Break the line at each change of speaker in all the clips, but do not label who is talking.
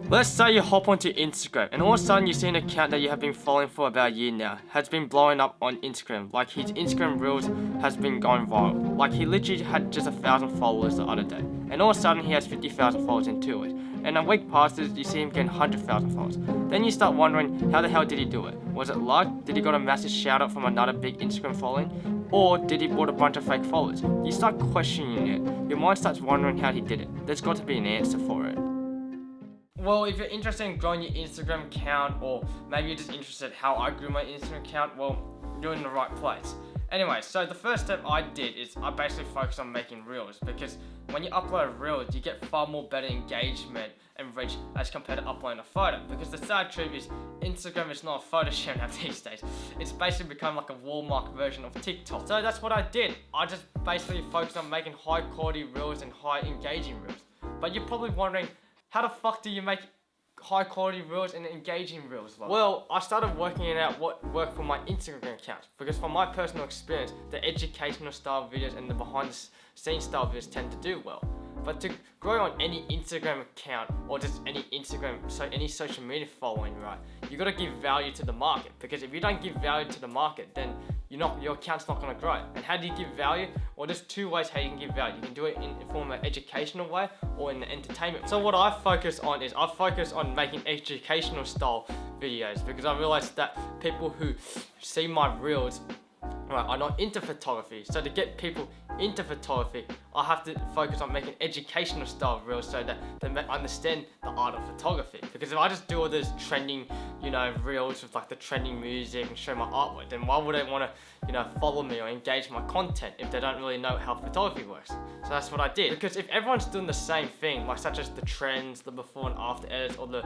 Let's say you hop onto Instagram and all of a sudden you see an account that you have been following for about a year now has been blowing up on Instagram. Like his Instagram Reels has been going viral. Like he literally had just 1,000 followers the other day. And all of a sudden he has 50,000 followers in 2 weeks. And a week passes, you see him getting 100,000 followers. Then you start wondering, how the hell did he do it? Was it luck? Did he got a massive shout out from another big Instagram following? Or did he bought a bunch of fake followers? You start questioning it. Your mind starts wondering how he did it. There's got to be an answer for it. Well, if you're interested in growing your Instagram account, or maybe you're just interested how I grew my Instagram account, well, you're in the right place. Anyway, so the first step I did is I basically focused on making reels, because when you upload reels, you get far more better engagement and reach as compared to uploading a photo. Because the sad truth is, Instagram is not a photo sharing app these days. It's basically become like a Walmart version of TikTok. So that's what I did. I just basically focused on making high quality reels and high engaging reels. But you're probably wondering, how the fuck do you make high quality reels and engaging reels? Well, I started working it out what worked for my Instagram account, because from my personal experience, the educational style videos and the behind the scenes style videos tend to do well. But to grow on any Instagram account or just any any social media following, right, you gotta give value to the market, because if you don't give value to the market, then your account's not gonna grow. And how do you give value? Well, there's two ways how you can give value. You can do it in the form of an educational way or in the entertainment. So what I focus on is I focus on making educational style videos, because I realized that people who see my reels, right, are not into photography. So to get people into photography, I have to focus on making educational style reels so that they understand the art of photography. Because if I just do all those trending, reels with like the trending music and show my artwork, then why would they want to, follow me or engage my content if they don't really know how photography works? So that's what I did. Because if everyone's doing the same thing, like such as the trends, the before and after edits, or the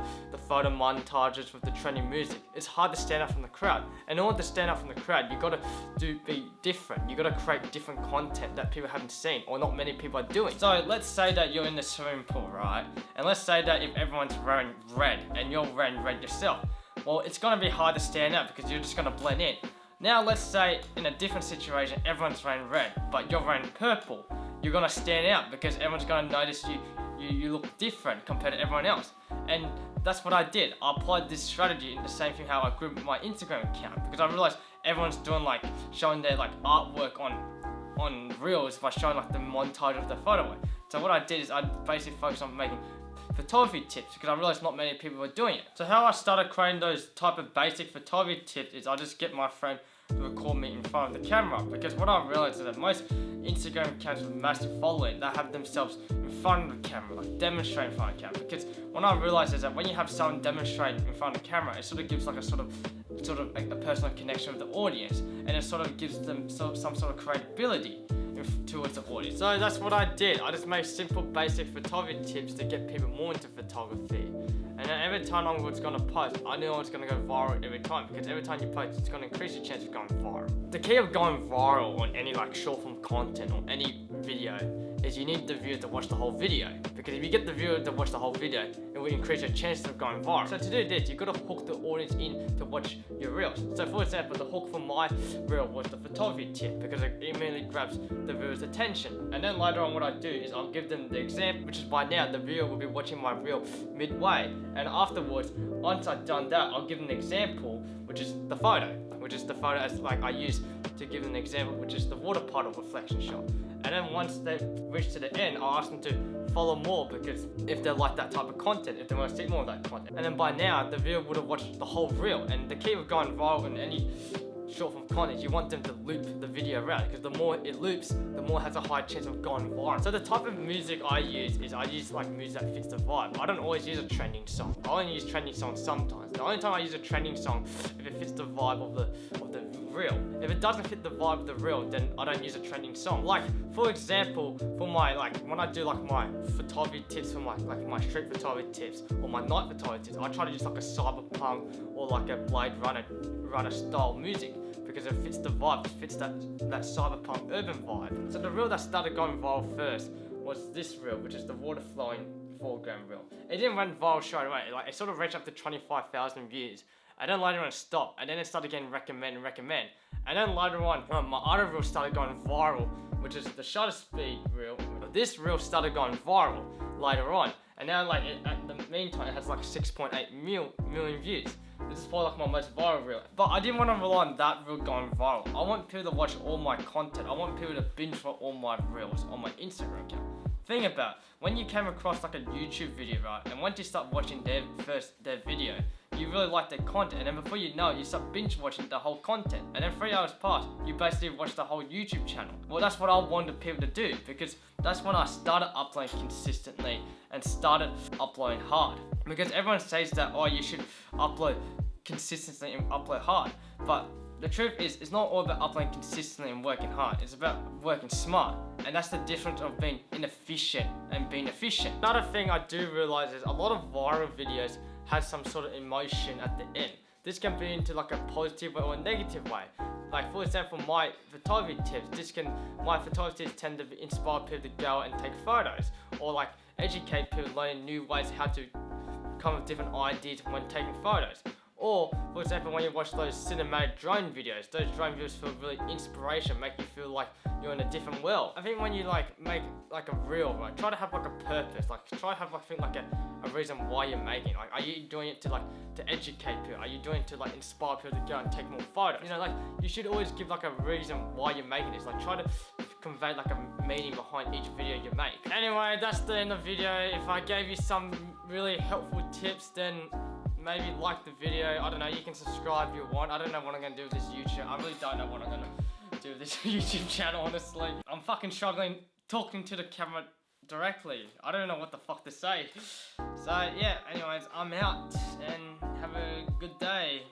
photo montages with the trending music, it's hard to stand out from the crowd. And in order to stand out from the crowd, you gotta be different. You gotta create different content that people haven't seen or not many people are doing. So let's say that you're in the swimming pool, right? And let's say that if everyone's wearing red and you're wearing red yourself, well, it's gonna be hard to stand out because you're just gonna blend in. Now let's say in a different situation, everyone's wearing red, but you're wearing purple. You're gonna stand out because everyone's gonna notice you look different compared to everyone else. And that's what I did. I applied this strategy in the same thing how I grew my Instagram account, because I realized everyone's doing showing their artwork on reels by showing the montage of the photo. So what I did is I basically focused on making photography tips, because I realized not many people were doing it. So how I started creating those type of basic photography tips is I just get my friend to record me in front of the camera, because what I realized is that most Instagram accounts with massive following, they have themselves in front of the camera, demonstrate in front of the camera. Because what I realized is that when you have someone demonstrate in front of the camera, it sort of gives a personal connection with the audience, and it sort of gives them some sort of credibility towards the audience. So that's what I did. I just made simple basic photography tips to get people more into photography. And then every time I was gonna post, I knew I was gonna go viral every time, because every time you post, it's gonna increase your chance of going viral. The key of going viral on any short form content or any video is you need the viewer to watch the whole video. Because if you get the viewer to watch the whole video, it will increase your chances of going viral. So to do this, you've got to hook the audience in to watch your reels. So for example, the hook for my reel was the photography tip, because it immediately grabs the viewer's attention. And then later on what I do is I'll give them the example, which is by now the viewer will be watching my reel midway. And afterwards, once I've done that, I'll give them an example, which is the photo. As I use to give them an example, which is the water puddle reflection shot. And then once they reach to the end, I'll ask them to follow more, because if they like that type of content, if they want to see more of that content. And then by now, the viewer would have watched the whole reel. And the key of going viral in any short form content, you want them to loop the video around, because the more it loops, the more it has a high chance of going viral. So the type of music I use is I use music that fits the vibe. I don't always use a trending song. I only use trending songs sometimes. The only time I use a trending song if it fits the vibe of the reel. If it doesn't fit the vibe of the reel, then I don't use a trending song. For example, for my when I do my photography tips, for my street photography tips or my night photography tips, I try to use a cyberpunk or a Blade Runner style music, because it fits the vibe, it fits that cyberpunk urban vibe. So the reel that started going viral first was this reel, which is the water flowing foreground reel. It didn't run viral straight away. It sort of reached up to 25,000 views. and then later on it stopped, and then it started getting recommend, and then later on, my other reel started going viral, which is the shutter speed reel. This reel started going viral later on, and now like at the meantime it has like 6.8 million views. This is probably like my most viral reel. But I didn't want to rely on that reel going viral. I want people to watch all my content. I want people to binge watch all my reels on my Instagram account. Think about when you came across like a YouTube video, right? And once you start watching their video, you really like their content, and then before you know it, you start binge watching the whole content, and then 3 hours pass, you basically watch the whole YouTube channel. Well, that's what I wanted people to do, because that's when I started uploading consistently and started uploading hard. Because everyone says that, oh, you should upload consistently and upload hard, but the truth is, it's not all about uploading consistently and working hard. It's about working smart. And that's the difference of being inefficient and being efficient. Another thing I do realize is a lot of viral videos has some sort of emotion at the end. This can be into like a positive way or a negative way. Like for example, my photography tips. My photography tips tend to inspire people to go and take photos, or like educate people learning new ways how to come up with different ideas when taking photos. Or, for example, when you watch those cinematic drone videos feel really inspiration, make you feel like you're in a different world. I think when you like make like a reel, right, try to have like a purpose, like try to have like a reason why you're making it. Like, are you doing it to educate people? Are you doing it to like inspire people to go and take more photos? You know, like you should always give like a reason why you're making this. Like try to convey like a meaning behind each video you make. Anyway, that's the end of the video. If I gave you some really helpful tips, then maybe like the video. I don't know, you can subscribe if you want. I don't know what I'm gonna do with this YouTube. I really don't know what I'm gonna do with this YouTube channel, honestly. I'm fucking struggling talking to the camera directly. I don't know what the fuck to say. So yeah, anyways, I'm out and have a good day.